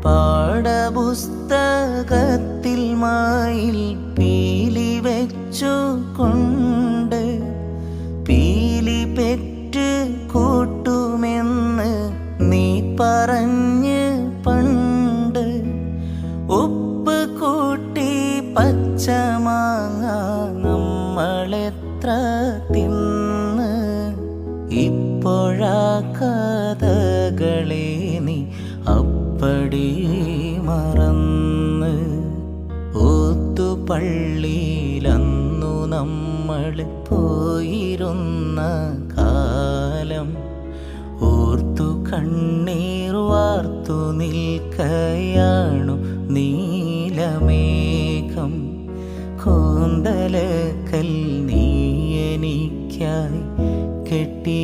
പാഠപുസ്തകത്തിൽ മയിൽ പീലി വെച്ചു കൊണ്ട് പീലി പെറ്റ് കൂട്ടുമെന്ന് നീ പറഞ്ഞ് പണ്ട് ഉപ്പ് കൂട്ടി പച്ചമാങ്ങ നമ്മളെത്ര തിന്ന് ഇപ്പോഴാ കഥകളെ നീ അപ്പടി മറന്ന് ഓത്തുപള്ളിയിലന്നു നമ്മൾ പോയിരുന്ന കാലം ഓർത്തു കണ്ണീർ വാർത്തു നിൽക്കയാണു നീലമേഘം കൂന്തലക്കൽ നീ എനിക്കായി കെട്ടി